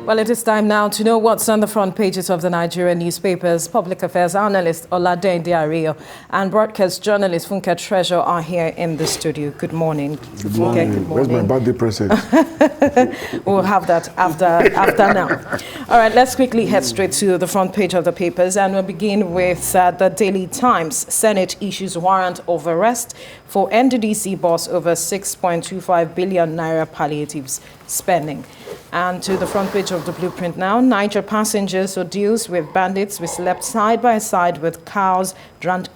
Well, it is time now to know what's on the front pages of the Nigerian newspapers. Public affairs analyst Olade Diario and broadcast journalist Funke Treasure are here in the studio. Good morning. Good morning. Good morning. Where's my birthday present? We'll have that after now. All right, let's quickly head straight to the front page of the papers, and we'll begin with the Daily Times. Senate issues warrant of arrest for NDDC boss over 6.25 billion naira palliatives spending. And to the front page of the Blueprint now, Niger passengers who deals with bandits. We slept side by side with cows, drank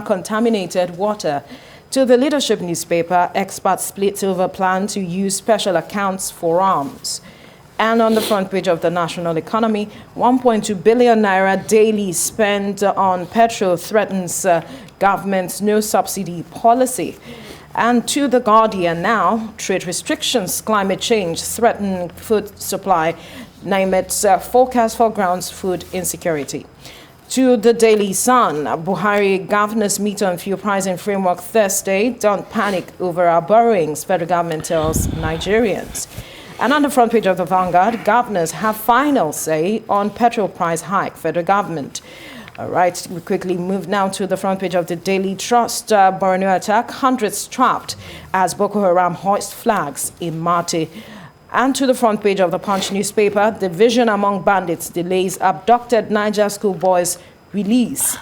contaminated water. To the Leadership newspaper, experts split over plan to use special accounts for arms. And on the front page of the National Economy, 1.2 billion naira daily spent on petrol threatens government's no subsidy policy. And to the Guardian now, trade restrictions, climate change threaten food supply, name it forecast for grounds food insecurity. To the Daily Sun, Buhari governors meet on fuel pricing framework Thursday. Don't panic over our borrowings, federal government tells Nigerians. And on the front page of the Vanguard, governors have final say on petrol price hike, federal government. All right, we quickly move now to the front page of the Daily Trust. Borno attack, hundreds trapped as Boko Haram hoist flags in Marte. And to the front page of the Punch newspaper, division among bandits delays abducted Niger schoolboys release.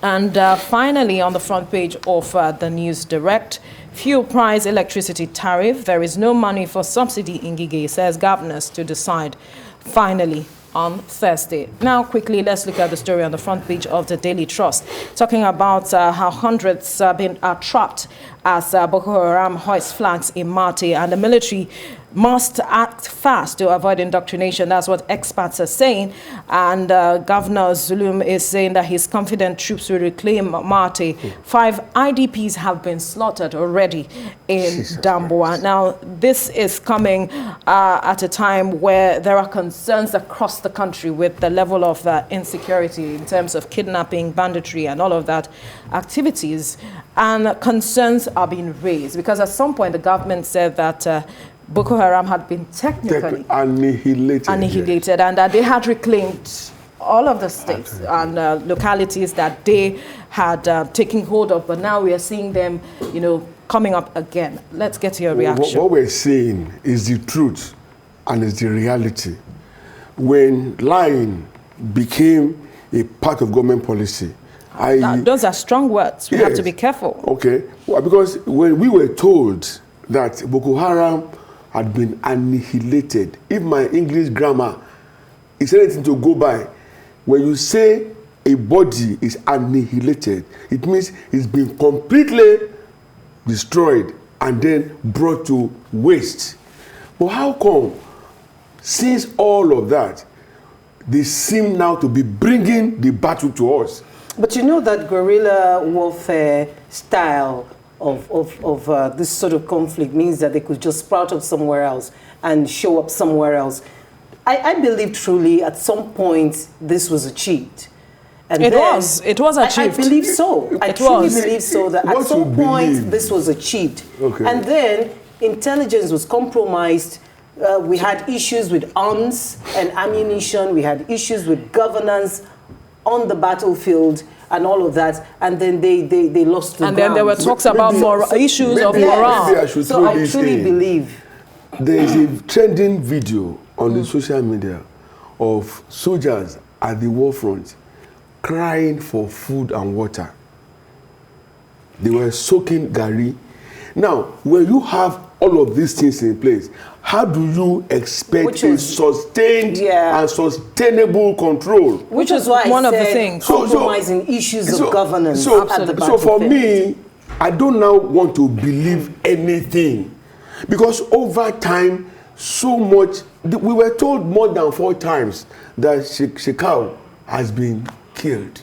And finally, on the front page of the News Direct, fuel price, electricity tariff. There is no money for subsidy in Gige, says governors to decide finally on Thursday. Now, quickly, let's look at the story on the front page of the Daily Trust, talking about how hundreds are trapped as Boko Haram hoist flags in Marte, and the military must act fast to avoid indoctrination. That's what experts are saying. And Governor Zulum is saying that he's confident troops will reclaim Marte. 5 IDPs have been slaughtered already in Damboa. Now, this is coming at a time where there are concerns across the country with the level of insecurity in terms of kidnapping, banditry, and all of that activities. And concerns are being raised because at some point the government said that Boko Haram had been technically annihilated, and that they had reclaimed all of the states and localities that they had taken hold of, but now we are seeing them, coming up again. Let's get your reaction. What we're saying is the truth and is the reality. When lying became a part of government policy, those are strong words. We have to be careful. Okay. Well, because when we were told that Boko Haram had been annihilated, if my English grammar is anything to go by, when you say a body is annihilated, it means it's been completely destroyed and then brought to waste. But how come, since all of that, they seem now to be bringing the battle to us? But you know that guerrilla warfare style of this sort of conflict means that they could just sprout up somewhere else and show up somewhere else. I believe truly at some point this was achieved. And it was achieved. I believe so. I truly believe so that at some point this was achieved. Okay. And then intelligence was compromised. We had issues with arms and ammunition. We had issues with governance on the battlefield and all of that, and then they lost the ground. And then there were talks about issues of morale. So I truly believe. There is a trending video on the social media of soldiers at the war front crying for food and water. They were soaking gari. Now, when you have all of these things in place, how do you expect a sustained and sustainable control? Which is why one I of the said things. Compromising issues of governance at the battlefield. So for me, I don't now want to believe anything, because over time, so much, we were told more than 4 times that Shekau has been killed.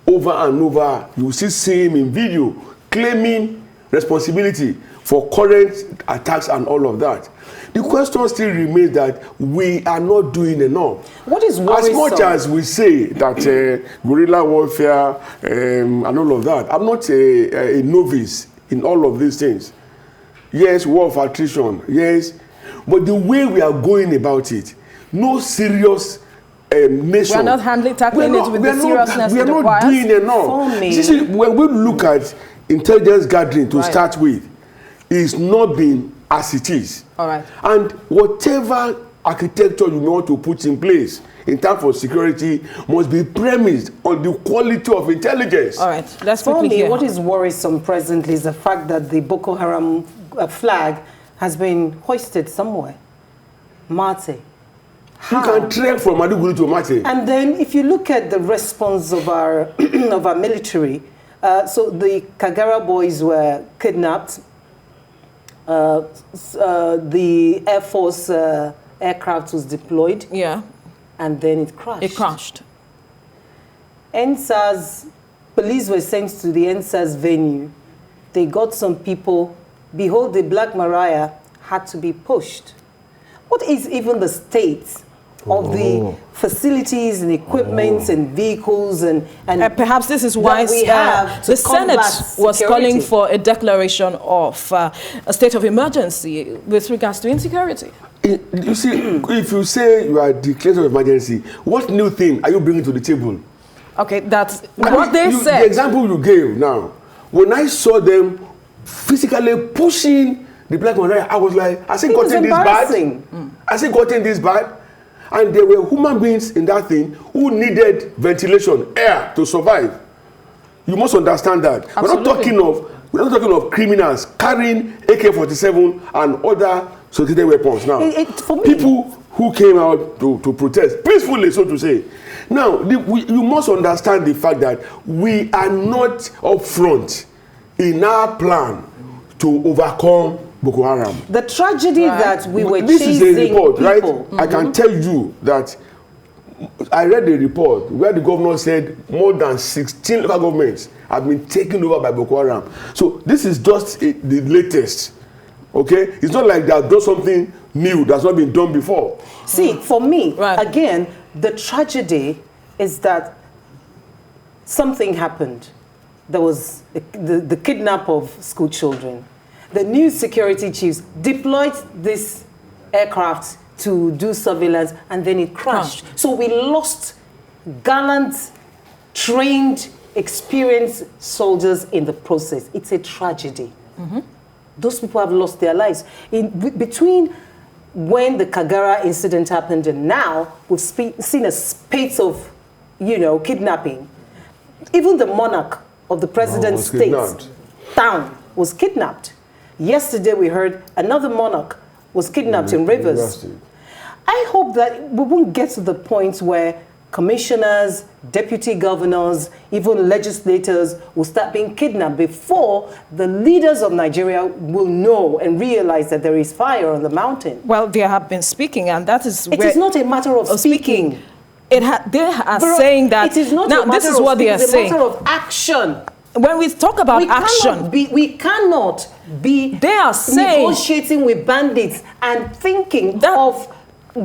Over and over, you see him in video claiming responsibility for current attacks and all of that. The question still remains that we are not doing enough. What is worrisome? As much as we say that guerrilla warfare and all of that, I'm not a novice in all of these things. Yes, war of attrition. Yes, But the way we are going about it, no serious nation. We are not tackling it with the seriousness we are not doing enough. See, when we look at intelligence gathering to start with, it's not been as it is. All right. And whatever architecture you want to put in place in terms of security must be premised on the quality of intelligence. All right. Let's For me, hear. what is worrisome presently is the fact that the Boko Haram flag has been hoisted somewhere. Marte. You can trek from Maduguri to Marte. And then if you look at the response of our of our military, so the Kagara boys were kidnapped. The Air Force aircraft was deployed. Yeah. And then it crashed. It crashed. NSAS, police were sent to the NSAS venue. They got some people. Behold, the Black Maria had to be pushed. What is even the state of the facilities and equipment and vehicles and perhaps this is why we have the Senate was security. calling for a declaration of a state of emergency with regards to insecurity. You see, if you say you are declaring of emergency, what new thing are you bringing to the table? Okay, that's what they said. The example you gave now, when I saw them physically pushing the Black Maria, I was like, has it gotten this bad? Has it gotten this bad? And there were human beings in that thing who needed ventilation, air to survive. You must understand that. Absolutely. We're not talking of criminals carrying AK-47 and other sophisticated weapons now. For me, people who came out to protest peacefully, so to say. Now, you must understand the fact that we are not up front in our plan to overcome Boko Haram. the tragedy that we were This chasing is a report, people. right? I can tell you that I read a report where the governor said more than 16 local governments have been taken over by Boko Haram. So this is just the latest. Okay? It's not like they have done something new that's not been done before. See, for me, Right. again, the tragedy is that something happened. There was the kidnap of school children. The new security chiefs deployed this aircraft to do surveillance, and then it crashed. So we lost gallant, trained, experienced soldiers in the process. It's a tragedy. Those people have lost their lives. Between when the Kagara incident happened and now, we've seen a spate of, kidnapping. Even the monarch of the president's state town was kidnapped. Yesterday we heard another monarch was kidnapped in Rivers. I hope that we won't get to the point where commissioners, deputy governors, even legislators will start being kidnapped before the leaders of Nigeria will know and realize that there is fire on the mountain. Well, they have been speaking, and that is It is not a matter of speaking. They are saying that. It is not now, a matter this is what they are it's saying. a matter of action. When we talk about action, We cannot be they are saying negotiating with bandits and thinking that, of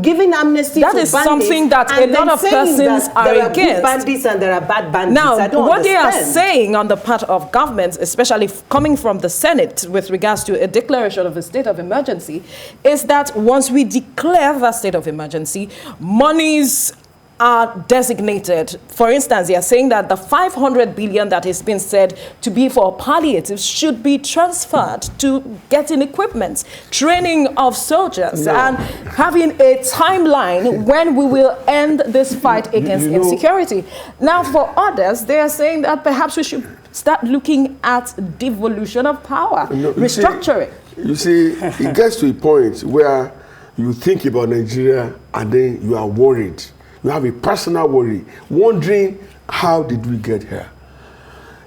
giving amnesty to bandits. That is something that a lot of persons are there against. There are good bandits and there are bad bandits. Now, I don't what they are understand. saying on the part of governments, especially coming from the Senate with regards to a declaration of a state of emergency, is that once we declare that state of emergency, monies are designated. For instance, they are saying that the 500 billion that has been said to be for palliatives should be transferred to getting equipment, training of soldiers, and having a timeline when we will end this fight against insecurity. Now, for others, they are saying that perhaps we should start looking at devolution of power, restructuring. You see, it gets to a point where you think about Nigeria and then you are worried. You have a personal worry, wondering how did we get here?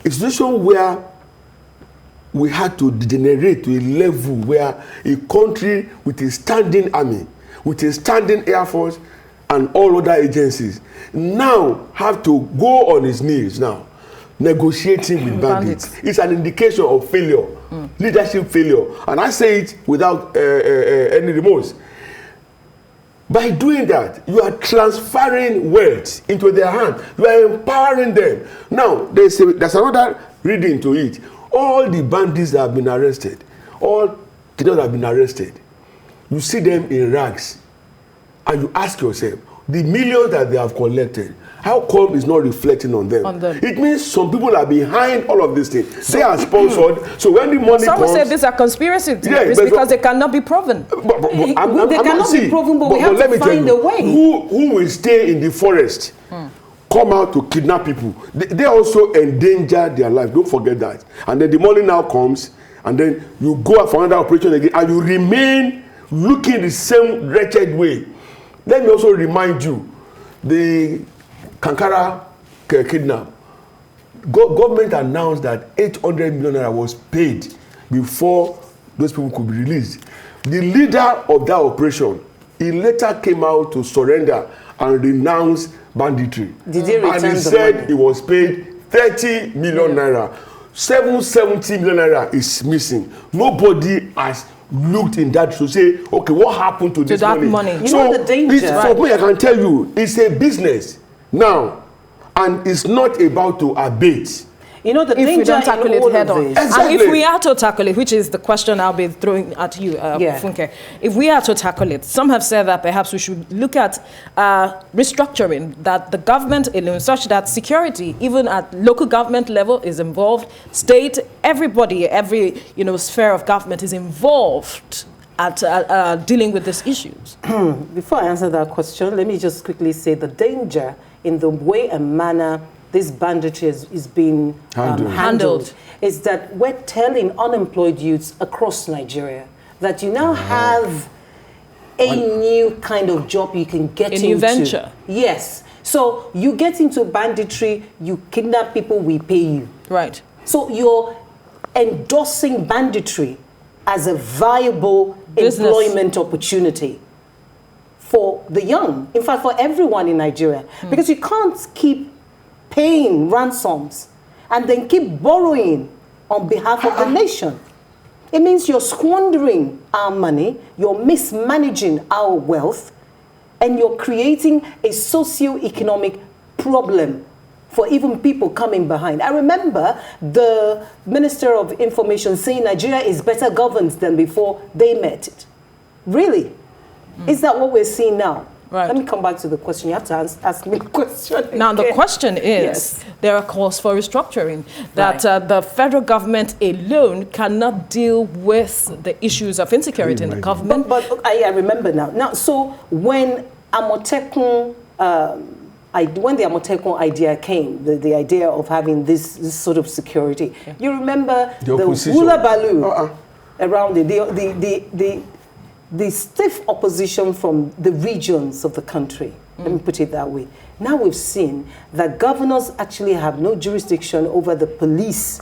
A situation where we had to degenerate to a level where a country with a standing army, with a standing air force, and all other agencies now have to go on its knees now, negotiating with bandits. It's an indication of failure, leadership failure. And I say it without any remorse. By doing that, you are transferring wealth into their hands. You are empowering them. Now, there's another reading to it. All the bandits that have been arrested, all kidnappers have been arrested. you see them in rags, and you ask yourself, the millions that they have collected, how come it's not reflecting on them? It means some people are behind all of these things. They are sponsored. So when the money some comes, say these are conspiracy theories because they cannot be proven. They cannot be proven, but we have to find a way. Who will stay in the forest, come out to kidnap people? They also endanger their life. Don't forget that. And then the money now comes, and then you go out for another operation again, and you remain looking the same wretched way. Let me also remind you, the Kankara kidnap. Government announced that 800 million naira was paid before those people could be released. The leader of that operation, he later came out to surrender and renounce banditry. Did he return and he said he was paid 30 million naira. 770 million naira is missing. Nobody has looked in that to say, okay, what happened to this money? You know the danger. For me, I can tell you, it's a business now, and it's not about to abate. You know the danger we don't tackle it head on. Exactly. And if we are to tackle it, which is the question I'll be throwing at you, Funke, if we are to tackle it, some have said that perhaps we should look at restructuring, that the government alone, such that security, even at local government level, is involved. State, everybody, every sphere of government is involved at dealing with these issues. Before I answer that question, let me just quickly say the danger in the way and manner this banditry is being handled is that we're telling unemployed youths across Nigeria that you now have a new kind of job you can get into. A new venture. Yes. So you get into banditry, you kidnap people, we pay you. Right. So you're endorsing banditry as a viable employment opportunity for the young. In fact, for everyone in Nigeria. Because you can't keep paying ransoms and then keep borrowing on behalf of the nation. It means you're squandering our money, you're mismanaging our wealth, and you're creating a socio-economic problem for even people coming behind. I remember the Minister of Information saying Nigeria is better governed than before they met it. Really? Is that what we're seeing now? Right. Let me come back to the question. You have to ask me a question. Now, the question is, there are calls for restructuring, that the federal government alone cannot deal with the issues of insecurity in the government. But I remember now. Now, so when Amotekun, when the Amotekun idea came, the idea of having this sort of security, you remember the hula baloo around it, the stiff opposition from the regions of the country. Let me put it that way. Now we've seen that governors actually have no jurisdiction over the police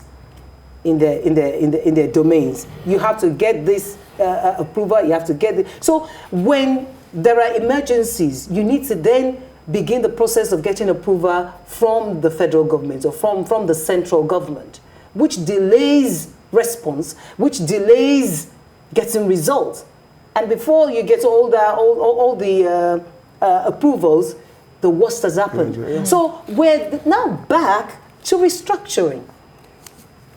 in their domains. You have to get this approval. You have to get this. So when there are emergencies, you need to then begin the process of getting approval from the federal government or from the central government, which delays response, which delays getting results. And before you get all the approvals, the worst has happened. So we're now back to restructuring.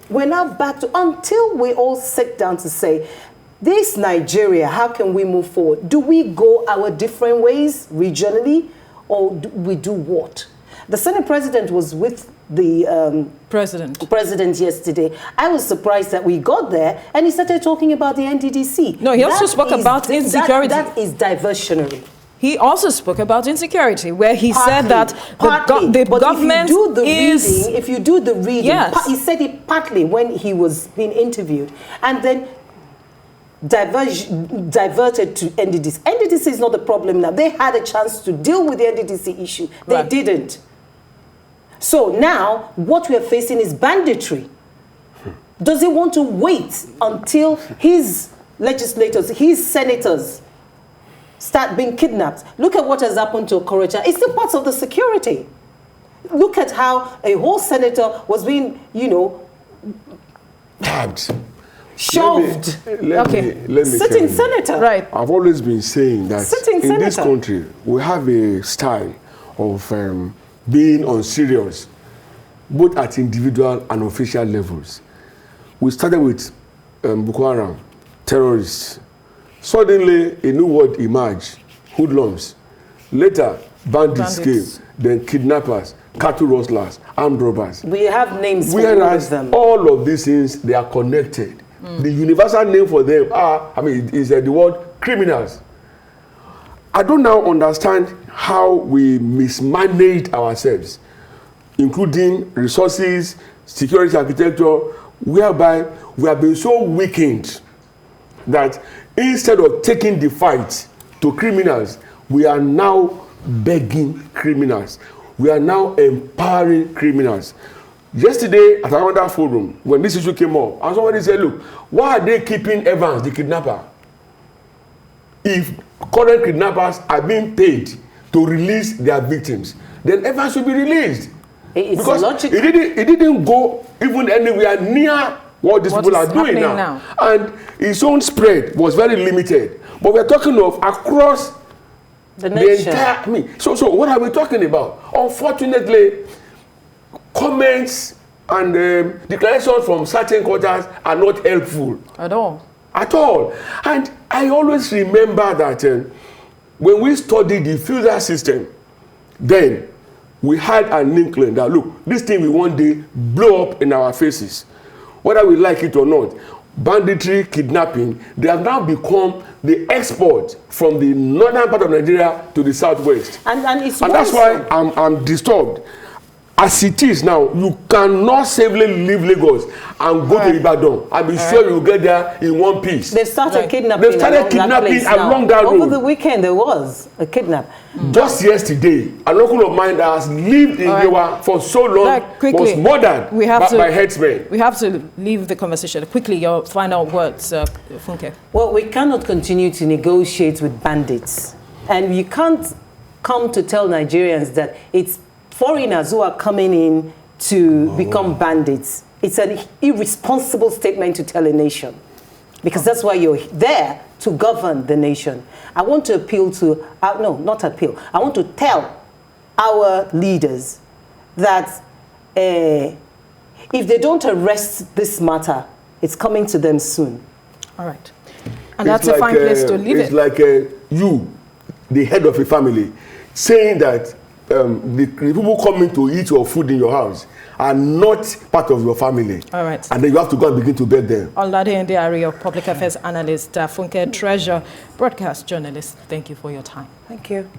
We're now back to, until we all sit down to say, this Nigeria, how can we move forward? Do we go our different ways regionally, or do we do what? The Senate President was with the president yesterday. I was surprised that we got there and he started talking about the NDDC. No, he also spoke about insecurity. That is diversionary. He also spoke about insecurity, where he said that the government is... If you do the reading, he said it partly when he was being interviewed, and then diverted to NDDC. NDDC is not the problem now. They had a chance to deal with the NDDC issue. They didn't. So now, what we are facing is banditry. Does he want to wait until his legislators, his senators, start being kidnapped? Look at what has happened to Okorocha. It's still part of the security. Look at how a whole senator was being, tagged. Shoved. Let me Sitting senator. Right. I've always been saying that in this country, we have a style of being on serious, both at individual and official levels. We started with Boko Haram, terrorists. Suddenly, a new word emerged, hoodlums. Later, bandits came, then kidnappers, cattle rustlers, armed robbers. We have names for all of them. All of these things, they are connected. The universal name for them is the word criminals. I don't now understand how we mismanaged ourselves, including resources, security architecture, whereby we have been so weakened that instead of taking the fight to criminals, we are now begging criminals. We are now empowering criminals. Yesterday at another forum, when this issue came up, and somebody said, look, why are they keeping Evans, the kidnapper? If current kidnappers are being paid to release their victims, then Evans should be released. It's because logical. It didn't go even anywhere near what these people are doing now. And his own spread was very limited. But we're talking of across the nation. Entire, so what are we talking about? Unfortunately, comments and declarations from certain quarters are not helpful. At all. At all. And I always remember that when we studied the feudal system, then we had an inkling that, look, this thing will one day blow up in our faces. Whether we like it or not, banditry, kidnapping, they have now become the export from the northern part of Nigeria to the southwest. And that's why I'm disturbed. As it is now, you cannot safely leave Lagos and go to Ibadan. I'll be sure you'll get there in one piece. They've started kidnapping. They've started kidnapping along that road. Over the weekend, there was a kidnap. Just yesterday, a local of mine that has lived in Yewa for so long was murdered by headsmen. We have to leave the conversation. Quickly, your final words, Funke. Well, we cannot continue to negotiate with bandits. And you can't come to tell Nigerians that it's foreigners who are coming in to become bandits. It's an irresponsible statement to tell a nation, because that's why you're there, to govern the nation. I want to appeal to, no, not appeal. I want to tell our leaders that if they don't arrest this matter, it's coming to them soon. All right. And that's a fine place to leave it. It's like you, the head of a family, saying that the people coming to eat your food in your house are not part of your family. All right. And then you have to go and begin to beg them. Olade Ndiari, of public affairs analyst, Funke Treasure, broadcast journalist. Thank you for your time. Thank you.